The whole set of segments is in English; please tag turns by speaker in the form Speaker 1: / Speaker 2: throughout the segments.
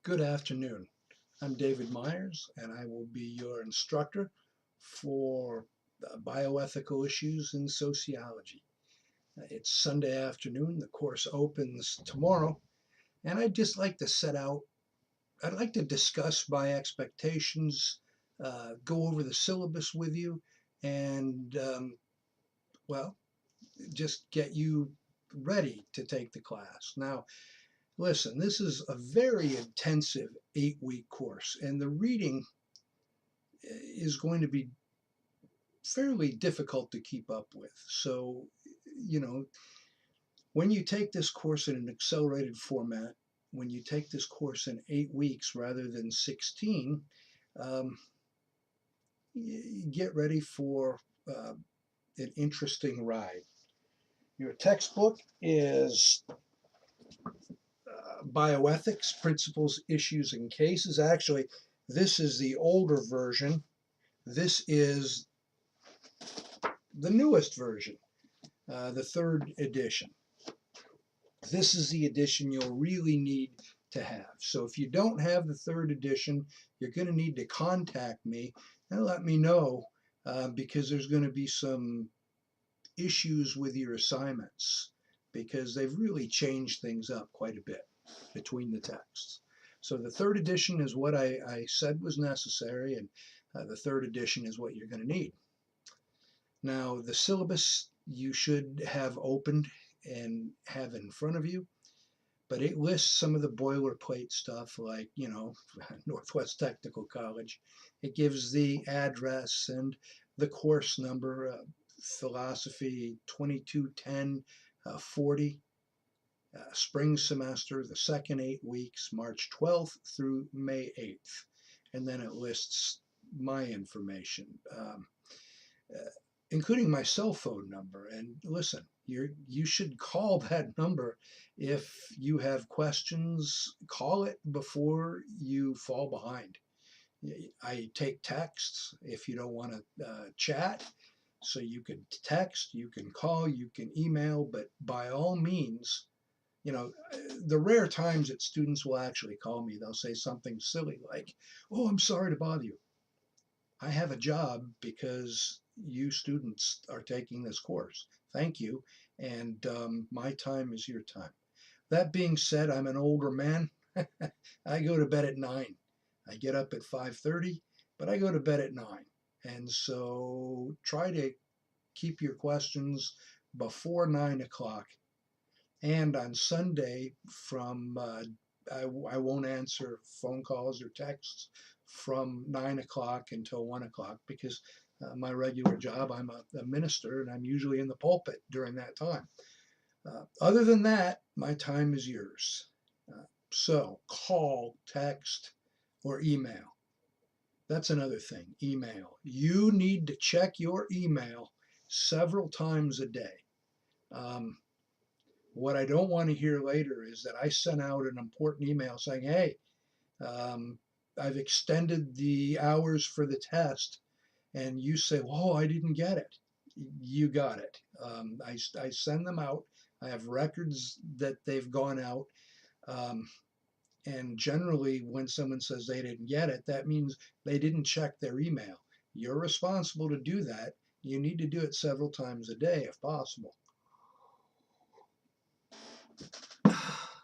Speaker 1: Good afternoon. I'm David Myers, and I will be your instructor for bioethical issues in sociology. It's Sunday afternoon. The course opens tomorrow, and I'd just like to I'd like to discuss my expectations, go over the syllabus with you, and, well, just get you ready to take the class. Now, listen, this is a very intensive 8-week course, and the reading is going to be fairly difficult to keep up with. So, you know, when you take this course in an accelerated format, when you take this course in 8 weeks rather than 16, um, get ready for an interesting ride. Your textbook is Bioethics Principles, Issues, and Cases. Actually, this is the older version. This is the newest version, the third edition. This is the edition you'll really need to have. So if you don't have the third edition, you're going to need to contact me and let me know because there's going to be some issues with your assignments because they've really changed things up quite a bit between the texts. So the third edition is what I said was necessary, and the third edition is what you're going to need. Now, the syllabus you should have opened and have in front of you, but it lists some of the boilerplate stuff like, Northwest Technical College. It gives the address and the course number, philosophy 2210 40, spring semester, the second 8 weeks, March 12th through May 8th. And then it lists my information. Including my cell phone number. And listen, you should call that number if you have questions. Call it before you fall behind. I take texts if you don't want to chat. So you can text, you can call, you can email, but by all means, the rare times that students will actually call me, they'll say something silly like, "Oh, I'm sorry to bother you. I have a job because you students are taking this course. Thank you. And my time is your time." That being said, I'm an older man. I go to bed at 9. I get up at 5:30, but I go to bed at 9. And so try to keep your questions before 9 o'clock. And on Sunday, I won't answer phone calls or texts from 9 o'clock until 1 o'clock because my regular job, I'm a minister and I'm usually in the pulpit during that time. Other than that, my time is yours. So call, text, or email. That's another thing, email. You need to check your email several times a day. Um, what I don't want to hear later is that I sent out an important email saying, "Hey, um, I've extended the hours for the test," and you say, "Whoa, I didn't get it." You got it. I send them out. I have records that they've gone out. Um, and generally, when someone says they didn't get it, that means they didn't check their email. You're responsible to do that. You need to do it several times a day if possible.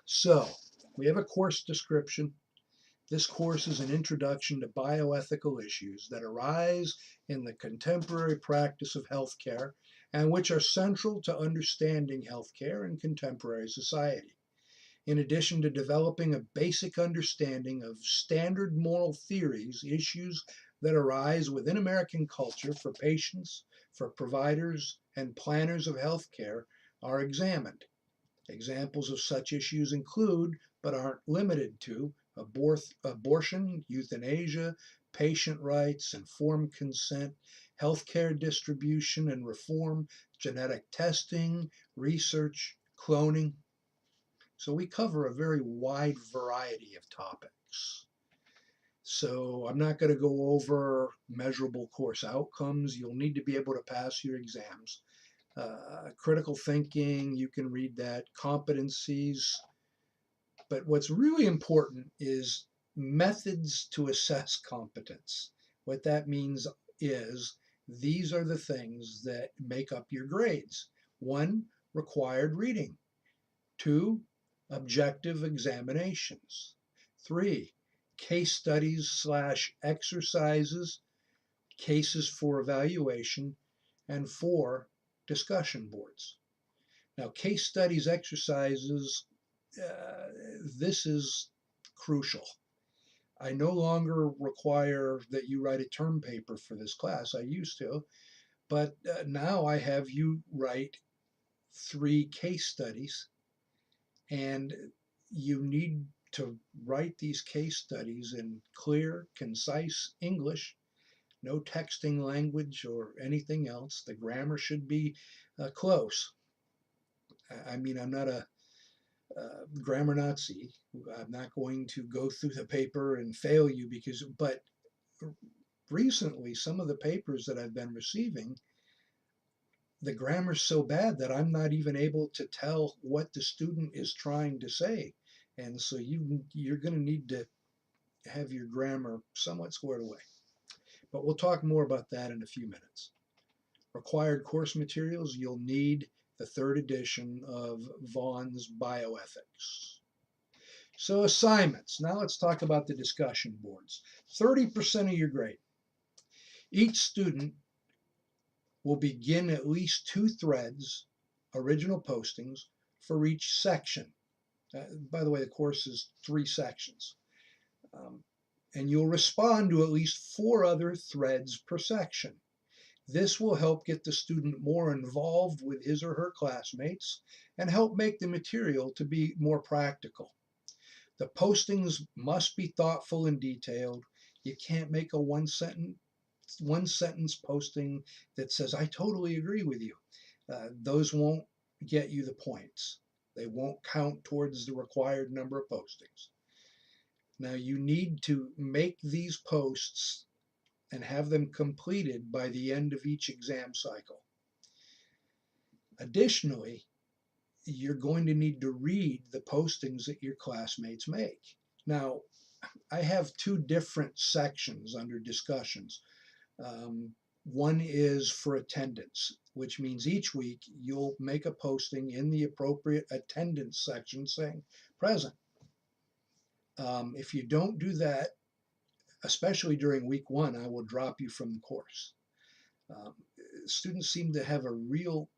Speaker 1: So, we have a course description. This course is an introduction to bioethical issues that arise in the contemporary practice of healthcare and which are central to understanding healthcare in contemporary society. In addition to developing a basic understanding of standard moral theories, issues that arise within American culture for patients, for providers, and planners of healthcare are examined. Examples of such issues include, but aren't limited to, abortion, euthanasia, patient rights, informed consent, healthcare distribution and reform, genetic testing, research, cloning. So we cover a very wide variety of topics. So I'm not going to go over measurable course outcomes. You'll need to be able to pass your exams. Critical thinking, you can read that. Competencies, But what's really important is methods to assess competence. What that means is these are the things that make up your grades. One, required reading. Two, objective examinations. Three, case studies slash exercises, cases for evaluation. And four, discussion boards. Now, case studies, exercises, this is crucial. I no longer require that you write a term paper for this class. I used to, but now I have you write 3 case studies, and you need to write these case studies in clear, concise English, no texting language or anything else. The grammar should be close. I mean, I'm not a grammar Nazi. I'm not going to go through the paper and fail you but recently, some of the papers that I've been receiving, the grammar's so bad that I'm not even able to tell what the student is trying to say. And so you're going to need to have your grammar somewhat squared away. But we'll talk more about that in a few minutes. Required course materials, you'll need the 3rd edition of Vaughan's Bioethics. So assignments. Now let's talk about the discussion boards. 30% of your grade. Each student will begin at least 2 threads, original postings, for each section. By the way, the course is 3 sections. And you'll respond to at least 4 other threads per section. This will help get the student more involved with his or her classmates and help make the material to be more practical. The postings must be thoughtful and detailed. You can't make a one sentence posting that says, I totally agree with you. Those won't get you the points. They won't count towards the required number of postings. Now you need to make these posts and have them completed by the end of each exam cycle. Additionally, you're going to need to read the postings that your classmates make. Now, I have 2 different sections under discussions. One is for attendance, which means each week you'll make a posting in the appropriate attendance section saying present. If you don't do that, especially during week 1, I will drop you from the course. Students seem to have a real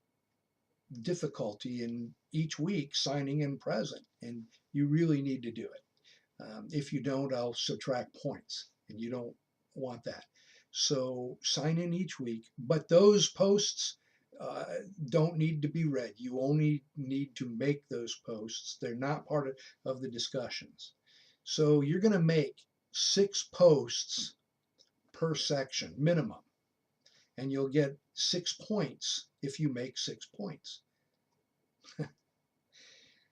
Speaker 1: difficulty in each week signing in present, and you really need to do it. If you don't, I'll subtract points, and you don't want that. So sign in each week, but those posts don't need to be read. You only need to make those posts. They're not part of the discussions. So you're going to make 6 posts per section minimum, and you'll get 6 points if you make 6 points.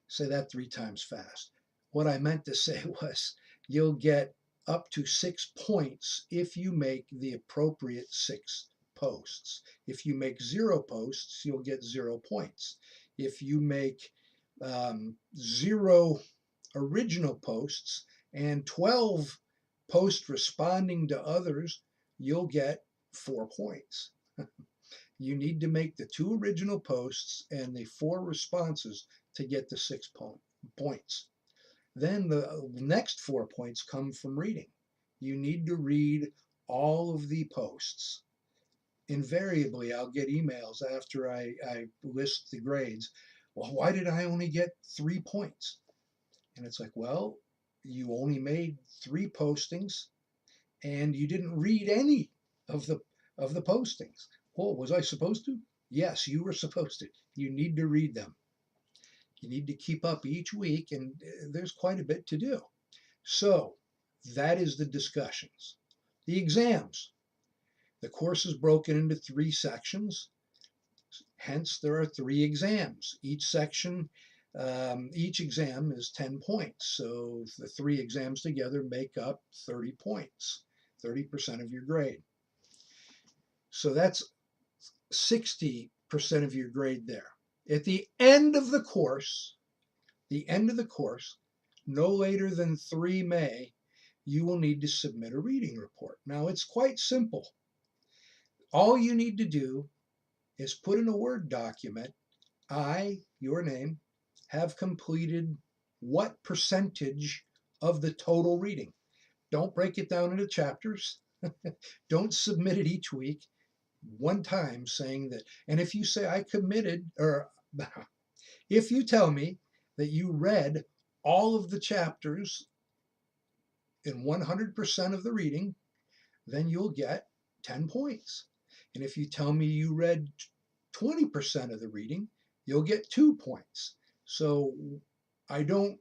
Speaker 1: Say that 3 times fast. What I meant to say was you'll get up to 6 points if you make the appropriate 6 posts. If you make 0 posts, you'll get 0 points. If you make 0 original posts and 12 posts responding to others, you'll get 4 points. You need to make the 2 original posts and the 4 responses to get the 6 points. Then the next 4 points come from reading. You need to read all of the posts. Invariably, I'll get emails after I list the grades. Well, why did I only get 3 points? And it's like, well, you only made 3 postings and you didn't read any of the postings. Well, was I supposed to? Yes, you were supposed to. You need to read them. You need to keep up each week, and there's quite a bit to do. So that is the discussions. The exams. The course is broken into 3 sections. Hence, there are 3 exams. Each exam is 10 points. So the 3 exams together make up 30 points, 30% of your grade. So that's 60% of your grade there. At the end of the course, no later than 3 May, you will need to submit a reading report. Now, it's quite simple. All you need to do is put in a Word document, I, your name, have completed what percentage of the total reading. Don't break it down into chapters. Don't submit it each week. One time saying that. And if you say I committed, or if you tell me that you read all of the chapters in 100% of the reading, then you'll get 10 points. And if you tell me you read 20% of the reading, you'll get 2 points. So I don't,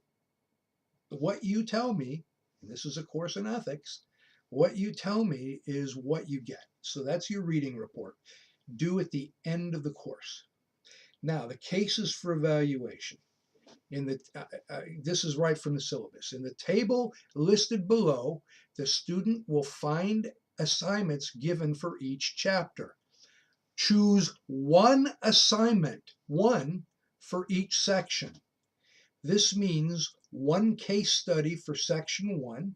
Speaker 1: what you tell me, and this is a course in ethics, what you tell me is what you get. So that's your reading report, due at the end of the course. Now, the cases for evaluation. This is right from the syllabus. In the table listed below, the student will find assignments given for each chapter. Choose one assignment, one for each section. This means one case study for section 1,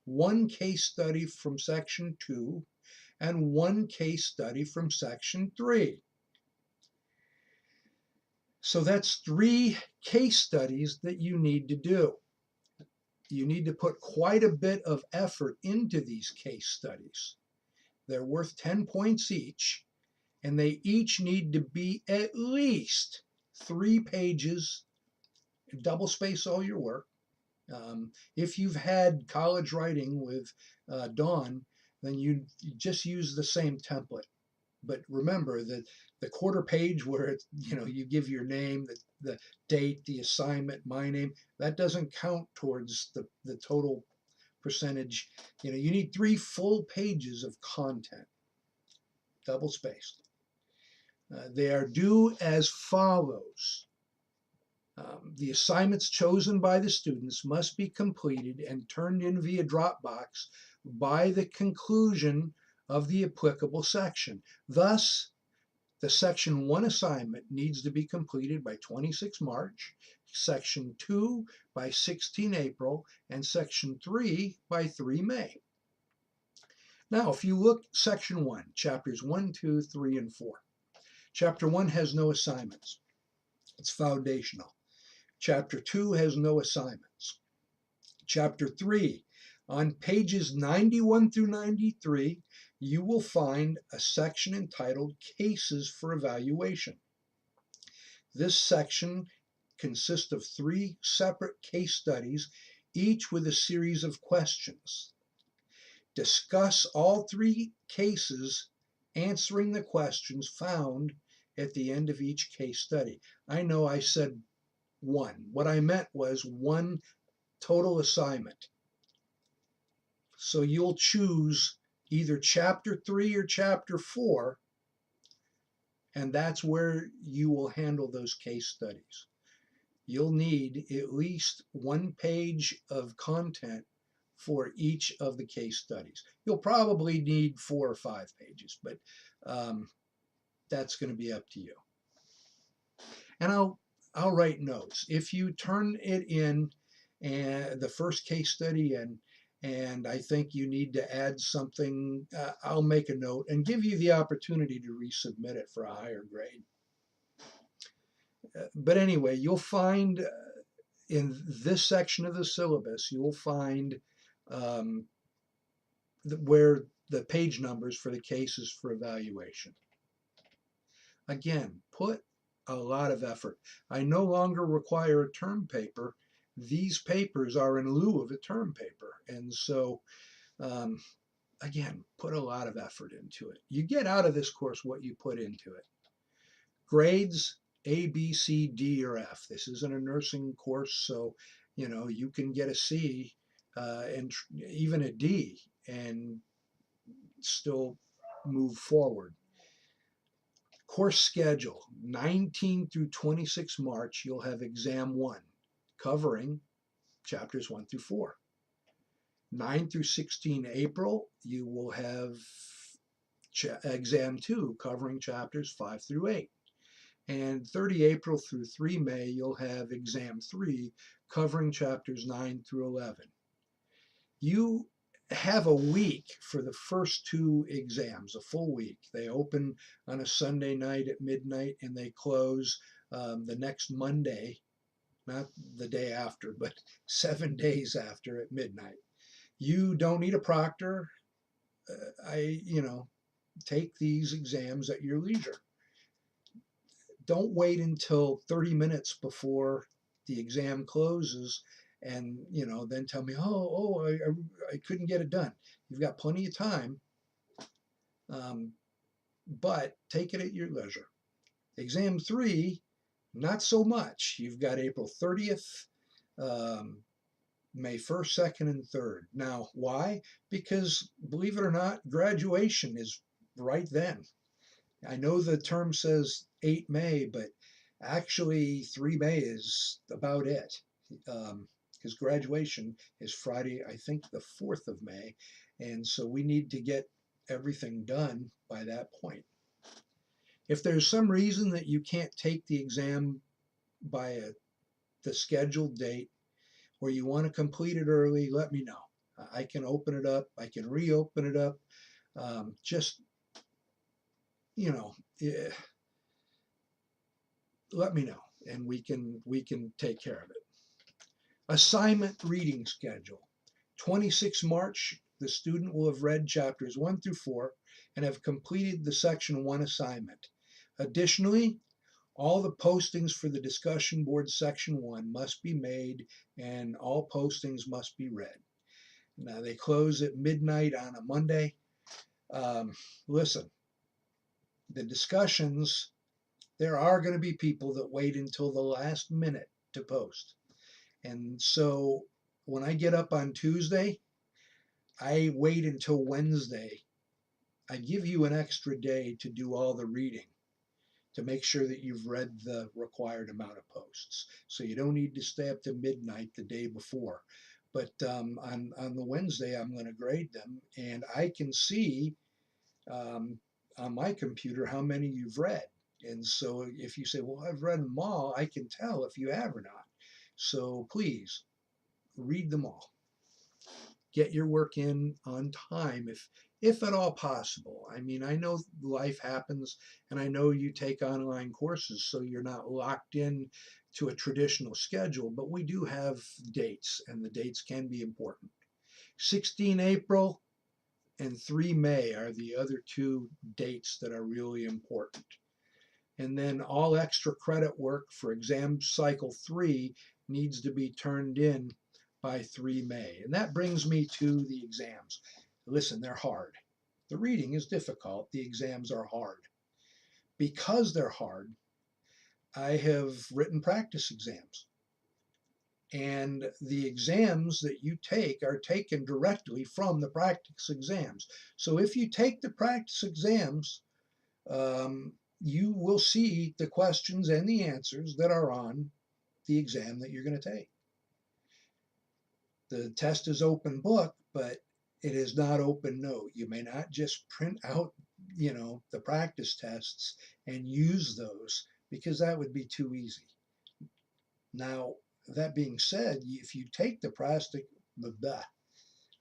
Speaker 1: one case study from section 2, and one case study from section 3. So that's 3 case studies that you need to do. You need to put quite a bit of effort into these case studies. They're worth 10 points each, and they each need to be at least 3 pages, double space all your work. If you've had college writing with Dawn, then you just use the same template. But remember that the quarter page where it's, you give your name, the date, the assignment, my name, that doesn't count towards the total percentage. You need 3 full pages of content, double spaced. They are due as follows. The assignments chosen by the students must be completed and turned in via Dropbox by the conclusion of the applicable section. Thus, the section 1 assignment needs to be completed by 26 March, section 2 by 16 April, and section 3 by 3 May. Now, if you look section 1, chapters 1, 2, 3, and 4. Chapter 1 has no assignments. It's foundational. Chapter 2 has no assignments. Chapter 3, on pages 91 through 93, you will find a section entitled Cases for Evaluation. This section consists of 3 separate case studies, each with a series of questions. Discuss all 3 cases, answering the questions found at the end of each case study. I know I said 1. What I meant was 1 total assignment. So you'll choose either chapter 3 or chapter 4, and that's where you will handle those case studies. You'll need at least 1 page of content for each of the case studies. You'll probably need 4 or 5 pages, but that's going to be up to you. And I'll write notes. If you turn it in and the first case study and I think you need to add something, I'll make a note and give you the opportunity to resubmit it for a higher grade. But anyway, you'll find in this section of the syllabus, you'll find where the page numbers for the cases for evaluation. Again, put a lot of effort. I no longer require a term paper. These papers are in lieu of a term paper. And so, again, put a lot of effort into it. You get out of this course what you put into it. Grades, A, B, C, D, or F. This isn't a nursing course, so you can get a C and even a D and still move forward. Course schedule, 19 through 26 March, you'll have exam 1 covering chapters 1 through 4. 9 through 16 April, you will have exam 2 covering chapters 5 through 8. And 30 April through 3 May, you'll have exam 3 covering chapters 9 through 11. You have a week for the first two exams, a full week. They open on a Sunday night at midnight and they close the next Monday, not the day after, but 7 days after at midnight. You don't need a proctor. Take these exams at your leisure. Don't wait until 30 minutes before the exam closes and then tell me, I couldn't get it done. You've got plenty of time, um, but take it at your leisure. Exam 3, not so much. You've got April 30th, um, May 1st, 2nd, and 3rd. Now, why? Because believe it or not, graduation is right then. I know the term says 8 May, but actually 3 May is about it. Because graduation is Friday, I think the 4th of May. And so we need to get everything done by that point. If there's some reason that you can't take the exam by the scheduled date, or you want to complete it early, let me know. I can open it up. I can reopen it up. Just, you know, eh, let me know and we can take care of it. Assignment reading schedule. 26 March, the student will have read chapters 1 through 4 and have completed the section 1 assignment. Additionally, all the postings for the discussion board section 1 must be made and all postings must be read. Now they close at midnight on a Monday. Listen, the discussions, there are going to be people that wait until the last minute to post. And so when I get up on Tuesday, I wait until Wednesday. I give you an extra day to do all the reading to make sure that you've read the required amount of posts. So you don't need to stay up to midnight the day before. But on the Wednesday, I'm going to grade them, and I can see on my computer how many you've read. And so if you say, well, I've read them all, I can tell if you have or not. So please read them all. Get your work in on time if at all possible. I mean, I know life happens and I know you take online courses, so you're not locked in to a traditional schedule, but we do have dates and the dates can be important. 16 April and 3 May are the other two dates that are really important. And then all extra credit work for exam cycle 3 needs to be turned in by 3 May. And that brings me to the exams. Listen, they're hard. The reading is difficult. The exams are hard. Because they're hard, I have written practice exams. And the exams that you take are taken directly from the practice exams. So if you take the practice exams, you will see the questions and the answers that are on the exam that you're going to take. The test is open book, but it is not open note. You may not just print out, the practice tests and use those because that would be too easy. Now, that being said, if you take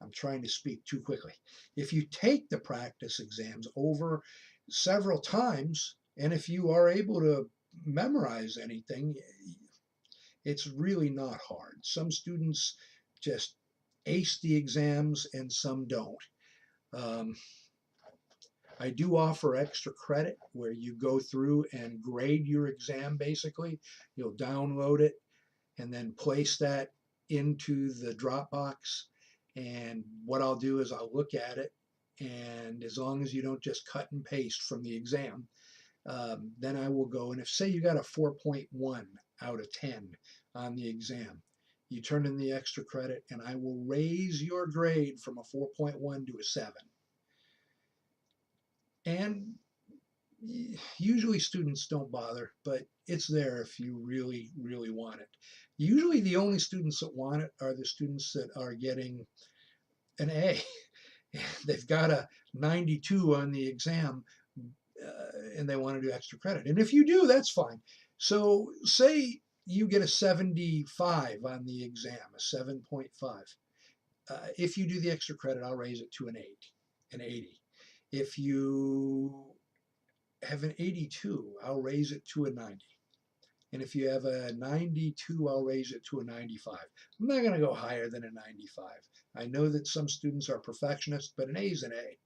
Speaker 1: I'm trying to speak too quickly. If you take the practice exams over several times, and if you are able to memorize anything, it's really not hard. Some students just ace the exams and some don't. Um, I do offer extra credit where you go through and grade your exam basically. You'll download it and then place that into the Dropbox. And what I'll do is I'll look at it, and as long as you don't just cut and paste from the exam, then I will go, and if say you got a 4.1 out of 10 on the exam, you turn in the extra credit and I will raise your grade from a 4.1 to a 7. And usually students don't bother, but it's there if you really, really want it. Usually the only students that want it are the students that are getting an A. They've got a 92 on the exam and they want to do extra credit. And if you do, that's fine. So say you get a 75 on the exam, a 7.5. If you do the extra credit, I'll raise it to an 80. If you have an 82, I'll raise it to a 90. And if you have a 92, I'll raise it to a 95. I'm not going to go higher than a 95. I know that some students are perfectionists, but an A is an A.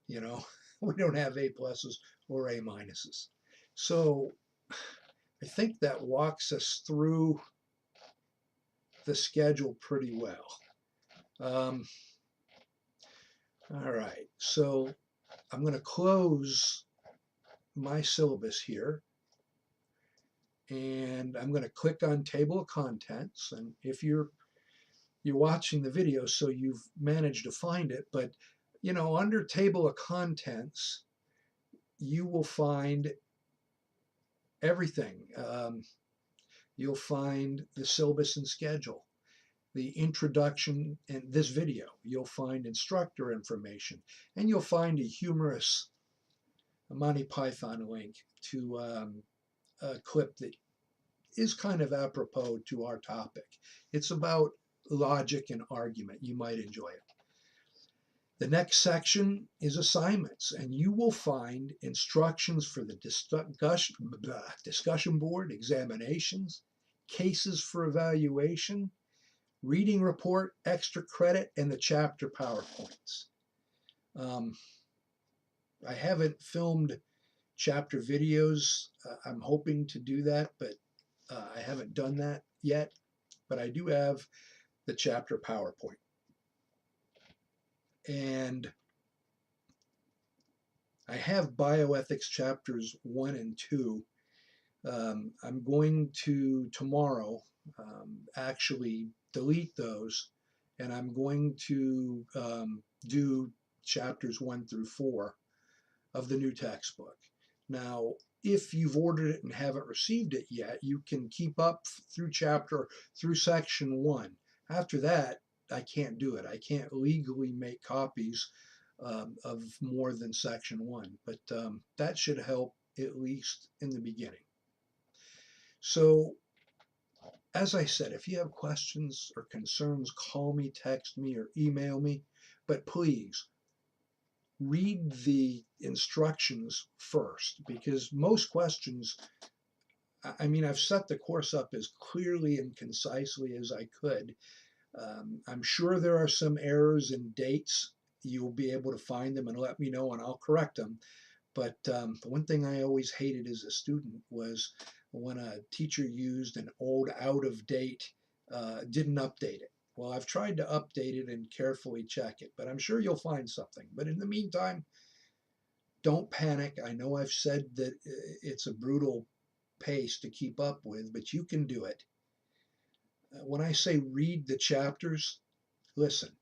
Speaker 1: You know, we don't have A pluses or A minuses. So I think that walks us through the schedule pretty well. All right, so I'm going to close my syllabus here, and I'm going to click on table of contents. And if you're watching the video, so you've managed to find it, but you know, under table of contents, you will find everything. You'll find the syllabus and schedule, the introduction in this video. You'll find instructor information, and you'll find a humorous Monty Python link to a clip that is kind of apropos to our topic. It's about logic and argument. You might enjoy it. The next section is assignments, and you will find instructions for the discussion board, examinations, cases for evaluation, reading report, extra credit, and the chapter PowerPoints. I haven't filmed chapter videos. I'm hoping to do that, but I haven't done that yet. But I do have the chapter PowerPoint. And I have bioethics chapters 1 and 2. I'm going to tomorrow actually delete those, and I'm going to do chapters 1 through 4 of the new textbook. Now, if you've ordered it and haven't received it yet, you can keep up through section 1. After that, I can't do it. I can't legally make copies of more than section 1, but that should help at least in the beginning. So, as I said, if you have questions or concerns, call me, text me, or email me, but please read the instructions first, because most questions, I mean, I've set the course up as clearly and concisely as I could. I'm sure there are some errors in dates. You'll be able to find them and let me know, and I'll correct them. But the one thing I always hated as a student was when a teacher used an old, out of date, didn't update it. Well, I've tried to update it and carefully check it, but I'm sure you'll find something. But in the meantime, don't panic. I know I've said that it's a brutal pace to keep up with, but you can do it. When I say read the chapters, listen.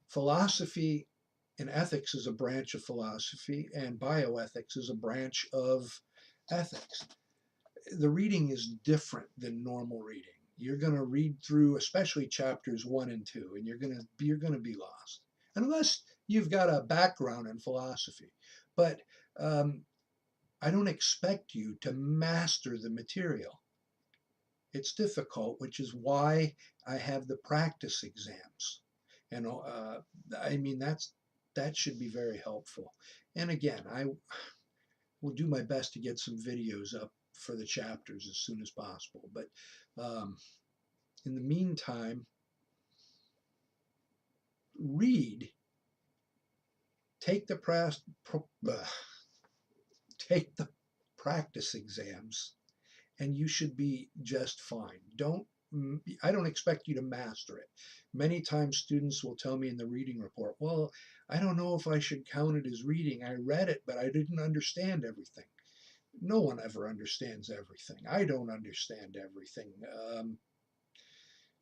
Speaker 1: Philosophy and ethics is a branch of philosophy, and bioethics is a branch of ethics. The reading is different than normal reading. You're going to read through, especially chapters 1 and 2, and you're going to be lost, unless you've got a background in philosophy. But I don't expect you to master the material. It's difficult, which is why I have the practice exams. And I mean, that should be very helpful. And again, I will do my best to get some videos up for the chapters as soon as possible. But in the meantime, read, take the practice exams, and you should be just fine. I don't expect you to master it. Many times students will tell me in the reading report, well, I don't know if I should count it as reading. I read it, but I didn't understand everything. No one ever understands everything. I don't understand everything.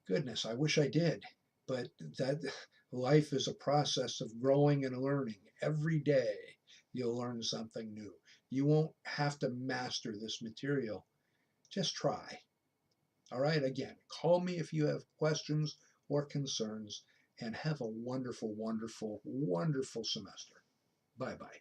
Speaker 1: Goodness, I wish I did. But that life is a process of growing and learning. Every day you'll learn something new. You won't have to master this material. Just try. All right, again, call me if you have questions or concerns, and have a wonderful, wonderful, wonderful semester. Bye-bye.